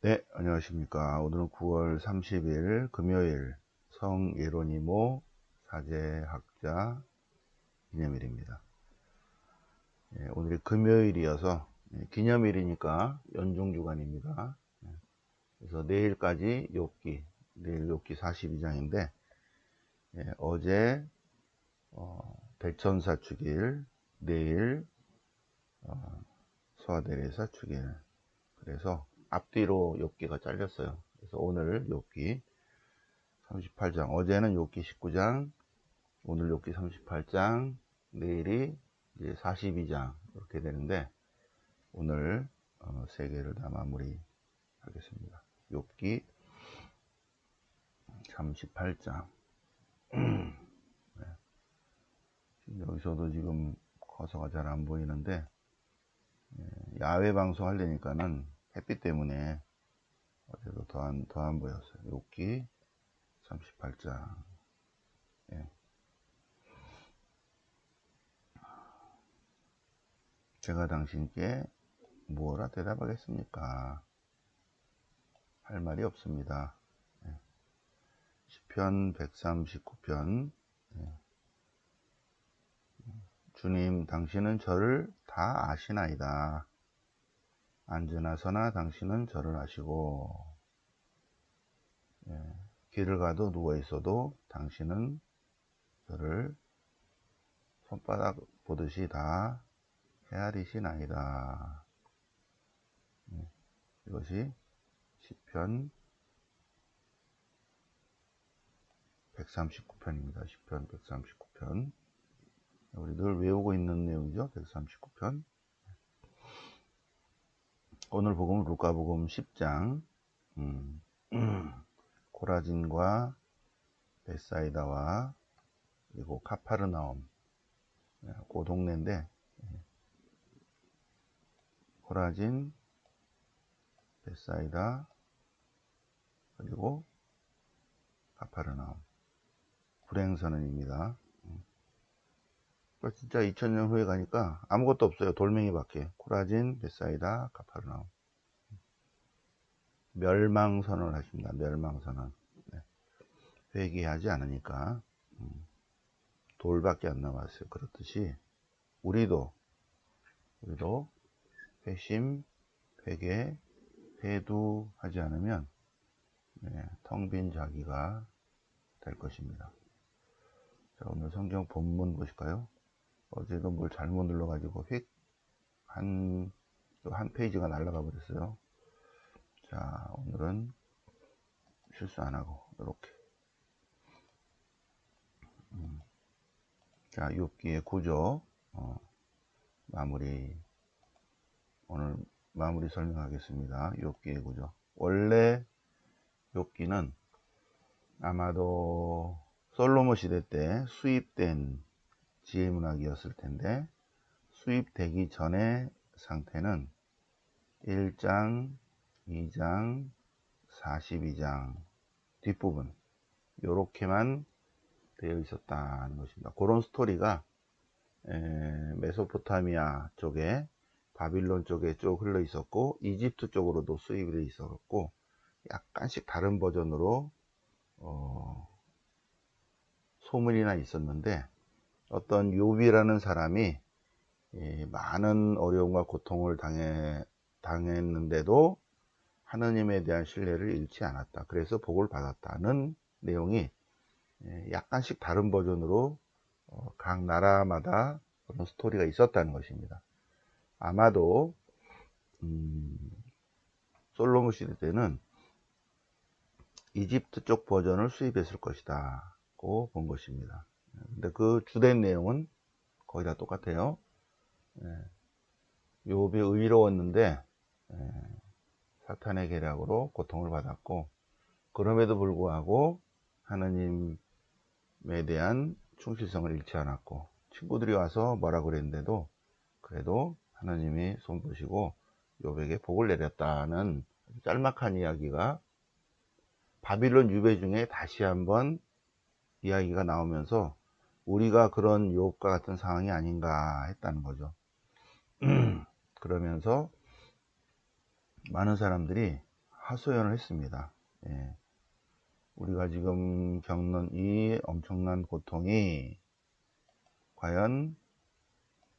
네, 안녕하십니까. 오늘은 9월 30일 금요일 성예로니모 사제학자 기념일입니다. 오늘이 금요일이어서 기념일이니까 연중주간입니다. 그래서 내일까지 욥기, 내일 욥기 42장인데 어제 대천사 축일, 내일 소아대레사 축일. 그래서 앞뒤로 욥기가 잘렸어요. 그래서 오늘 욥기 38장, 어제는 욥기 19장, 오늘 욥기 38장, 내일이 이제 42장 이렇게 되는데 오늘 세 개를 다 마무리하겠습니다. 욥기 38장. 여기서도 지금 커서가 잘 안 보이는데 야외 방송 하려니까는 햇빛 때문에 어제도 더 안 보였어요. 욥기 38장. 예. 제가 당신께 무엇라 대답하겠습니까? 할 말이 없습니다. 시편 139편. 주님, 당신은 저를 다 아시나이다. 앉으나 서나 당신은 저를 아시고, 길을 가도 누워 있어도 당신은 저를 손바닥 보듯이 다 헤아리시나이다. 이것이 시편 139편입니다. 시편 139편. 우리 늘 외우고 있는 내용이죠. 139편. 오늘 복음은 루카복음 10장. 코라진과 베사이다와 그리고 카파르나움, 그 동네인데 코라진, 베사이다 그리고 카파르나움, 불행선언입니다. 진짜 2000년 후에 가니까 아무것도 없어요. 돌멩이밖에. 코라진, 베사이다, 카파르나움. 멸망선언을 하십니다. 멸망선언. 회개하지 않으니까 돌밖에 안 남았어요. 그렇듯이 우리도 회심, 회개, 회두하지 않으면 텅 빈 자기가 될 것입니다. 자, 오늘 성경 본문 보실까요? 어제도 뭘 잘못 눌러가지고 한 페이지가 날아가 버렸어요. 자, 오늘은 실수 안 하고 이렇게. 자, 욥기의 구조 오늘 마무리 설명하겠습니다. 욥기의 구조. 원래 욥기는 아마도 솔로몬 시대 때 수입된 지혜문학이었을 텐데, 수입되기 전의 상태는 1장, 2장, 42장 뒷부분 요렇게만 되어 있었다는 것입니다. 그런 스토리가 메소포타미아 쪽에, 바빌론 쪽에 쭉 흘러 있었고, 이집트 쪽으로도 수입이 되어 있었고, 약간씩 다른 버전으로 소문이나 있었는데, 어떤 욥이라는 사람이 많은 어려움과 고통을 당했는데도 하느님에 대한 신뢰를 잃지 않았다. 그래서 복을 받았다는 내용이 약간씩 다른 버전으로 각 나라마다 그런 스토리가 있었다는 것입니다. 아마도 솔로몬 시대 때는 이집트 쪽 버전을 수입했을 것이다 고 본 것입니다. 근데 그 주된 내용은 거의 다 똑같아요. 욥이 의로웠는데 사탄의 계략으로 고통을 받았고, 그럼에도 불구하고 하나님에 대한 충실성을 잃지 않았고, 친구들이 와서 뭐라 그랬는데도 그래도 하나님이 손보시고 욥에게 복을 내렸다는 짤막한 이야기가 바빌론 유배 중에 다시 한번 이야기가 나오면서 우리가 그런 욥과 같은 상황이 아닌가 했다는 거죠. 그러면서 많은 사람들이 하소연을 했습니다. 예. 우리가 지금 겪는 이 엄청난 고통이 과연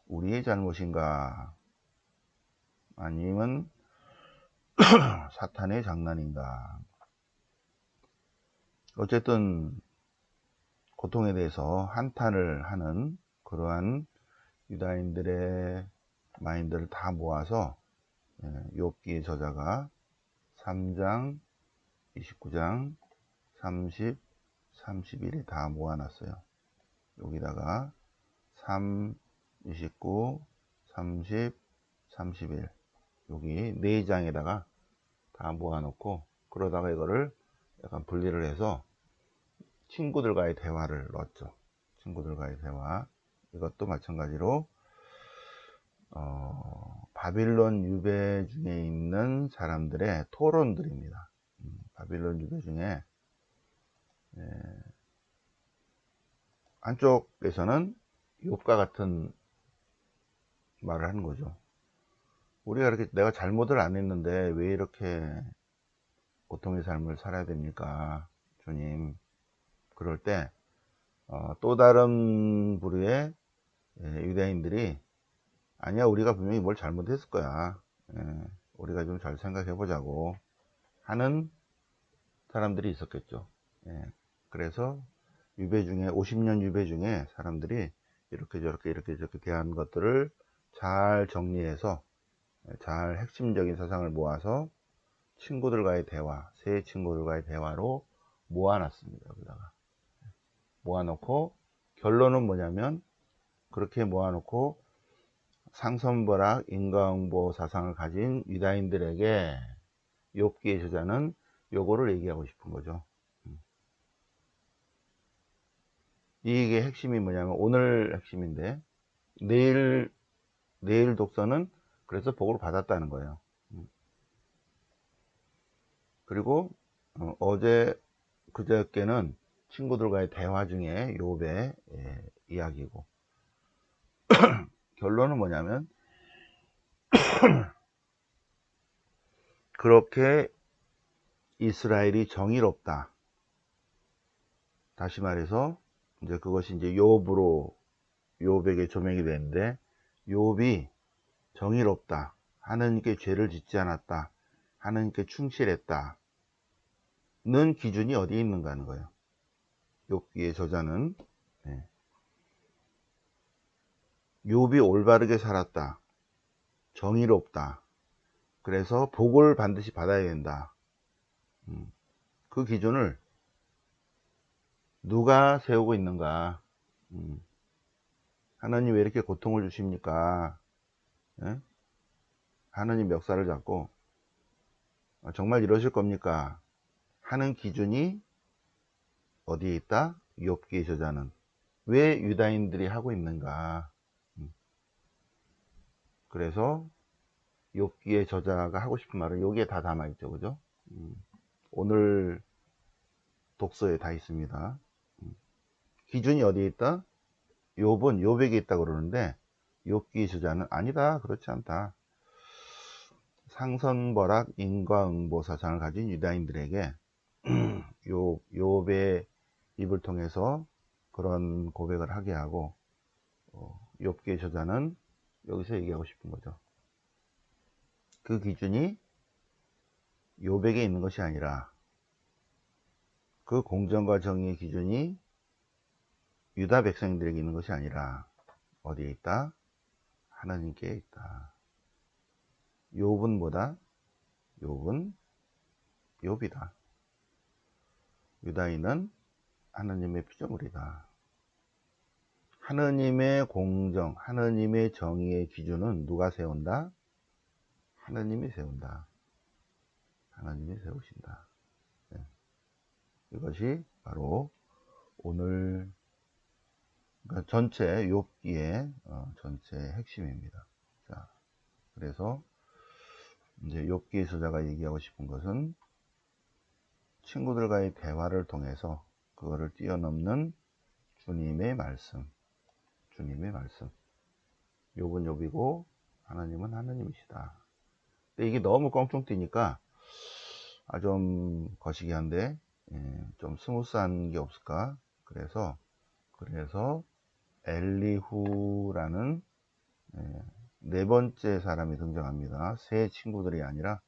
우리의 잘못인가, 아니면 사탄의 장난인가. 어쨌든 고통에 대해서 한탄을 하는 그러한 유다인들의 마인드를 다 모아서 욥기의 저자가 3장, 29장, 30, 31에 다 모아놨어요. 여기다가 3, 29, 30, 31 여기 4장에다가 다 모아놓고, 그러다가 이거를 약간 분리를 해서 친구들과의 대화를 넣었죠. 친구들과의 대화. 이것도 마찬가지로 바빌론 유배 중에 있는 사람들의 토론들입니다. 바빌론 유배 중에 한쪽에서는 욥과 같은 말을 하는 거죠. 우리가 이렇게 내가 잘못을 안 했는데 왜 이렇게 고통의 삶을 살아야 됩니까, 주님? 그럴 때 또 다른 부류의 유대인들이 아니야, 우리가 분명히 뭘 잘못했을 거야, 우리가 좀 잘 생각해 보자고 하는 사람들이 있었겠죠. 그래서 유배 중에 50년 유배 중에 사람들이 이렇게 저렇게 대한 것들을 잘 정리해서 잘 핵심적인 사상을 모아서 친구들과의 대화, 새 친구들과의 대화로 모아놨습니다. 여기다가 모아놓고, 결론은 뭐냐면, 그렇게 모아놓고 상선벌악 인과응보 사상을 가진 유다인들에게 욥기의 저자는 요거를 얘기하고 싶은 거죠. 이게 핵심이 뭐냐면, 오늘 핵심인데, 내일 독서는 그래서 복을 받았다는 거예요. 그리고 어제 그저께는 친구들과의 대화 중에 욥의 이야기고, 결론은 뭐냐면, 그렇게 이스라엘이 정의롭다. 다시 말해서 이제 그것이 이제 욥에게 조명이 되는데, 욥이 정의롭다, 하느님께 죄를 짓지 않았다, 하느님께 충실했다 는 기준이 어디에 있는가 하는 거예요. 욥기의 저자는 욥이 올바르게 살았다, 정의롭다, 그래서 복을 반드시 받아야 된다, 그 기준을 누가 세우고 있는가. 하나님 왜 이렇게 고통을 주십니까? 하나님 멱살을 잡고 정말 이러실 겁니까? 하는 기준이 어디에 있다? 욥기의 저자는 왜 유다인들이 하고 있는가. 그래서 욥기의 저자가 하고 싶은 말은 여기에 다 담아있죠. 그죠? 오늘 독서에 다 있습니다. 기준이 어디에 있다? 욥은 욥에게 있다 그러는데, 욥기의 저자는 아니다, 그렇지 않다. 상선벌악 인과응보 사상을 가진 유다인들에게 욥의 입을 통해서 그런 고백을 하게 하고, 욥기의 저자는 여기서 얘기하고 싶은 거죠. 그 기준이 욥에게 있는 것이 아니라, 그 공정과 정의의 기준이 유다 백성들에게 있는 것이 아니라 어디에 있다? 하나님께 있다. 욥은 뭐다? 욥은 욥이다. 유다인은 하나님의 피조물이다. 하나님의 공정, 하나님의 정의의 기준은 누가 세운다? 하나님이 세운다. 하나님이 세우신다. 이것이 바로 오늘 전체 욥기의 전체 핵심입니다. 자, 그래서 이제 욥기의 저자가 얘기하고 싶은 것은 친구들과의 대화를 통해서 그거를 뛰어넘는 주님의 말씀, 주님의 말씀. 욥은 욥이고 하나님은 하나님이시다. 근데 이게 너무 껑충 뛰니까 좀 거시기한데 좀 스무스한 게 없을까. 그래서 엘리후라는 네 번째 사람이 등장합니다. 세 친구들이 아니라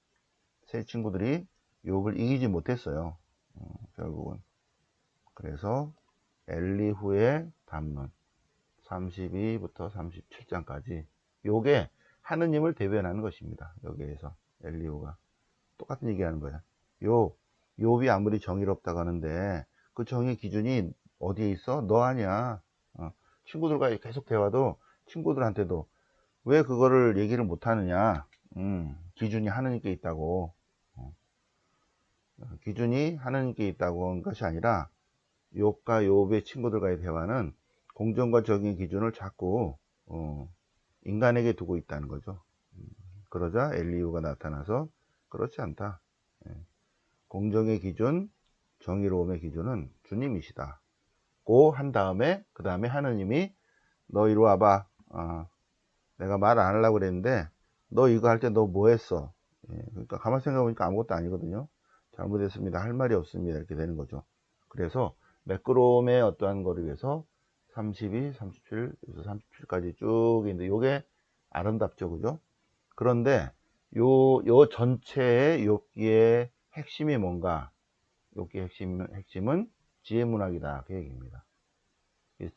세 친구들이 욥을 이기지 못했어요. 결국은. 그래서 엘리후의 담론 32부터 37장까지 요게 하느님을 대변하는 것입니다. 여기에서 엘리후가 똑같은 얘기하는 거야. 욥이 아무리 정의롭다고 하는데 그 정의 기준이 어디에 있어? 너 아니야. 친구들과 계속 대화도 친구들한테도 왜 그거를 얘기를 못 하느냐. 기준이 하느님께 있다고. 기준이 하느님께 있다고 한 것이 아니라 욥과 욥의 친구들과의 대화는 공정과 정의 기준을 자꾸 인간에게 두고 있다는 거죠. 그러자 엘리후가 나타나서 그렇지 않다. 공정의 기준, 정의로움의 기준은 주님이시다. 고 한 다음에 그 다음에 하느님이 너 이리 와봐. 내가 말 안 하려고 그랬는데 너 이거 할 때 너 뭐 했어? 그러니까 가만히 생각해보니까 아무것도 아니거든요. 잘못했습니다. 할 말이 없습니다. 이렇게 되는 거죠. 그래서 매끄러움의 어떠한 거를 위해서 32, 37, 37까지 쭉 있는데 요게 아름답죠. 그죠? 그런데 요 전체의 욥기의 핵심이 뭔가? 욥기의 핵심은 지혜 문학이다. 그 얘기입니다.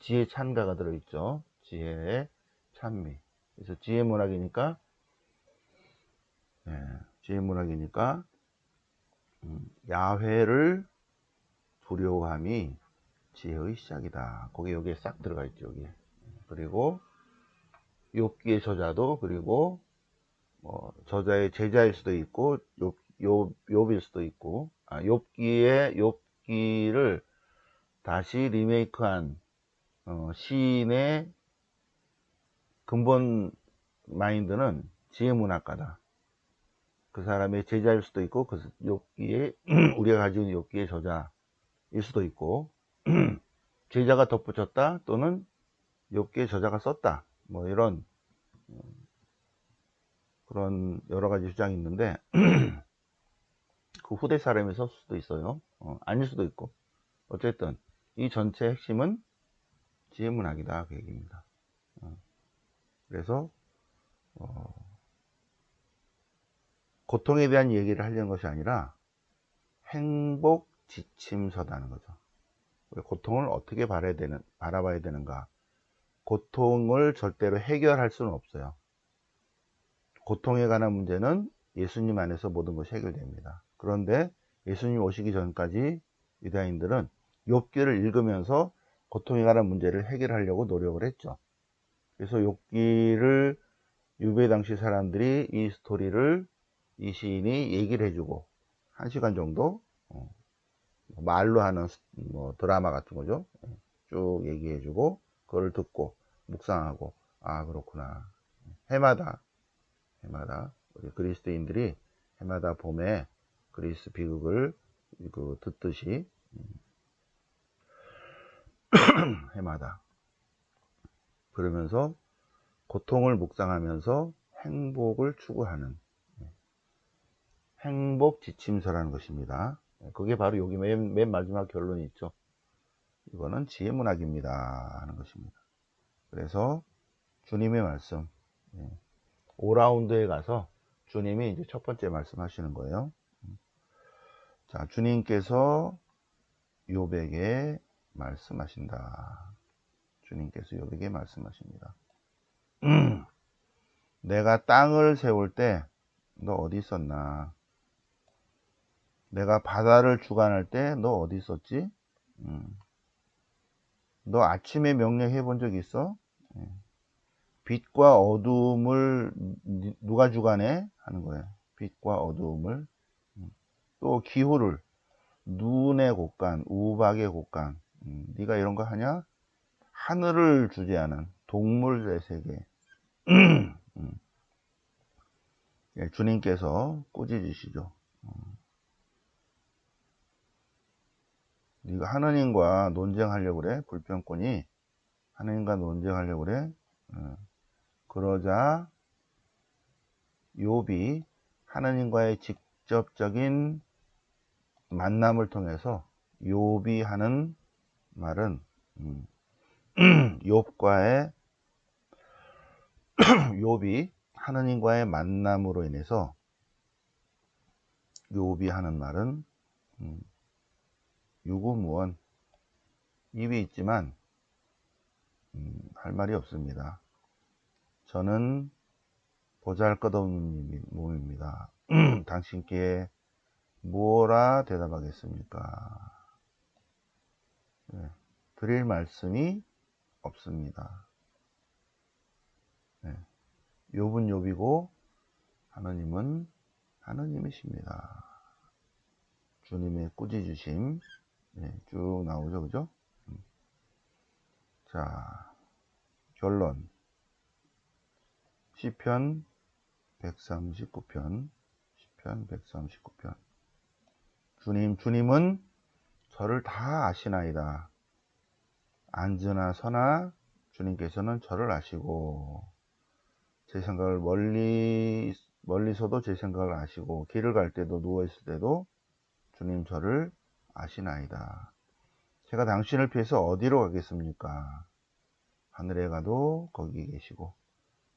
지혜 찬가가 들어있죠. 지혜의 찬미. 그래서 지혜 문학이니까 야훼를 두려워함이 지혜의 시작이다. 거기 여기에 싹 들어가 있죠. 여기에. 그리고 욥기의 저자도 그리고 저자의 제자일 수도 있고 욥일 수도 있고 욥기를 다시 리메이크한 시인의 근본 마인드는 지혜문학가다. 그 사람의 제자일 수도 있고 그 욥기에 우리가 가지고 있는 욥기의 저자일 수도 있고 제자가 덧붙였다 또는 욥기의 저자가 썼다 뭐 이런 그런 여러 가지 주장이 있는데 그 후대 사람이 썼을 수도 있어요. 아닐 수도 있고 어쨌든 이 전체 핵심은 지혜문학이다 그 얘기입니다. 그래서 고통에 대한 얘기를 하려는 것이 아니라 행복 지침서다는 거죠. 고통을 어떻게 바라봐야 되는가. 고통을 절대로 해결할 수는 없어요. 고통에 관한 문제는 예수님 안에서 모든 것이 해결됩니다. 그런데 예수님 오시기 전까지 유다인들은 욥기를 읽으면서 고통에 관한 문제를 해결하려고 노력을 했죠. 그래서 욥기를 유배 당시 사람들이 이 스토리를 이 시인이 얘기를 해주고 1시간 정도 말로 하는 드라마 같은 거죠. 쭉 얘기해주고 그걸 듣고 묵상하고 그렇구나. 해마다 우리 그리스도인들이 해마다 봄에 그리스 비극을 듣듯이 해마다 그러면서 고통을 묵상하면서 행복을 추구하는 행복 지침서라는 것입니다. 그게 바로 여기 맨 마지막 결론이 있죠. 이거는 지혜문학입니다 하는 것입니다. 그래서 주님의 말씀 5라운드에 가서 주님이 이제 첫 번째 말씀하시는 거예요. 자, 주님께서 욥에게 말씀하신다. 주님께서 욥에게 말씀하십니다. 내가 땅을 세울 때 너 어디 있었나? 내가 바다를 주관할 때 너 어디 있었지? 너 아침에 명령해 본 적 있어? 빛과 어두움을 누가 주관해? 하는 거예요. 빛과 어두움을. 또 기후를 눈의 곳간, 우박의 곳간. 네가 이런 거 하냐? 하늘을 주재하는 동물의 세계. 예, 주님께서 꾸짖으시죠. 네가 하느님과 논쟁하려고 그래? 불평권이 하느님과 논쟁하려고 그래? 그러자 욥이 하느님과의 직접적인 만남을 통해서 욥이 하는 말은 욥과의 욥이 하느님과의 만남으로 인해서 욥이 하는 말은 유구무원, 입이 있지만 할 말이 없습니다. 저는 보잘것없는 몸입니다. 당신께 무엇라 대답하겠습니까? 네, 드릴 말씀이 없습니다. 네, 욥은 욥이고 하느님은 하느님이십니다. 주님의 꾸짖으심, 네, 쭉 나오죠, 그죠? 자, 결론. 시편 139편, 시편 139편. 주님은 저를 다 아시나이다. 앉으나 서나 주님께서는 저를 아시고, 제 생각을 멀리서도 제 생각을 아시고, 길을 갈 때도 누워있을 때도 주님 저를 아시나이다. 제가 당신을 피해서 어디로 가겠습니까? 하늘에 가도 거기 계시고,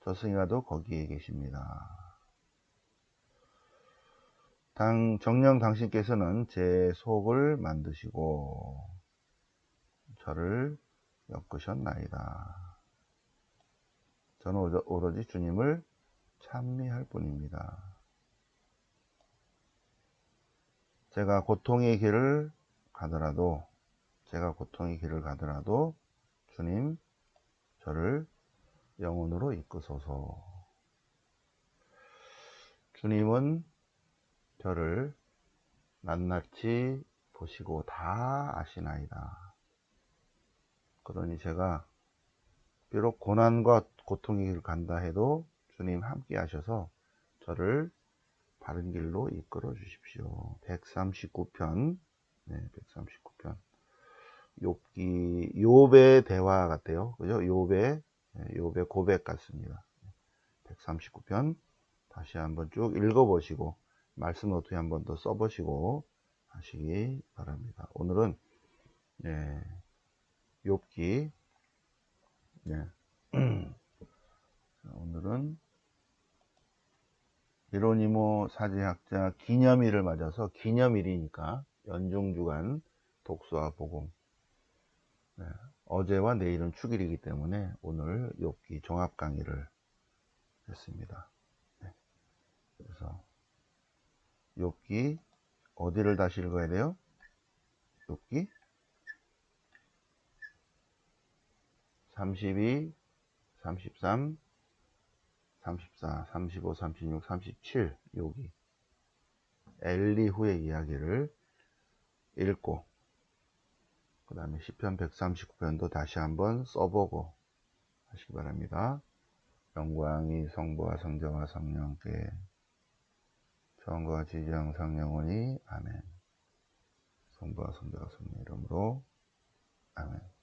저승에 가도 거기에 계십니다. 정녕 당신께서는 제 속을 만드시고 저를 엮으셨나이다. 저는 오로지 주님을 찬미할 뿐입니다. 제가 고통의 길을 가더라도 주님 저를 영혼으로 이끄소서. 주님은 저를 낱낱이 보시고 다 아시나이다. 그러니 제가 비록 고난과 고통의 길을 간다 해도 주님 함께 하셔서 저를 바른 길로 이끌어 주십시오. 139편, 네, 139편. 욥의 대화 같아요. 그죠? 욥의 고백 같습니다. 139편 다시 한번 쭉 읽어보시고 말씀 노트에 한번 더 써보시고 하시기 바랍니다. 오늘은 욥기 오늘은 예로니모 사제학자 기념일을 맞아서 기념일이니까 연중주간 독서와 복음, 어제와 내일은 축일이기 때문에 오늘 욥기 종합 강의를 했습니다. 그래서 욥기 어디를 다시 읽어야 돼요? 욥기 32, 33, 34, 35, 36, 37 여기 엘리후의 이야기를 읽고 그 다음에 시편 139편도 다시 한번 써보고 하시기 바랍니다. 영광이 성부와 성자와 성령께 전과 지지랑 성령오니 아멘. 성부와 성자와 성령 이름으로 아멘.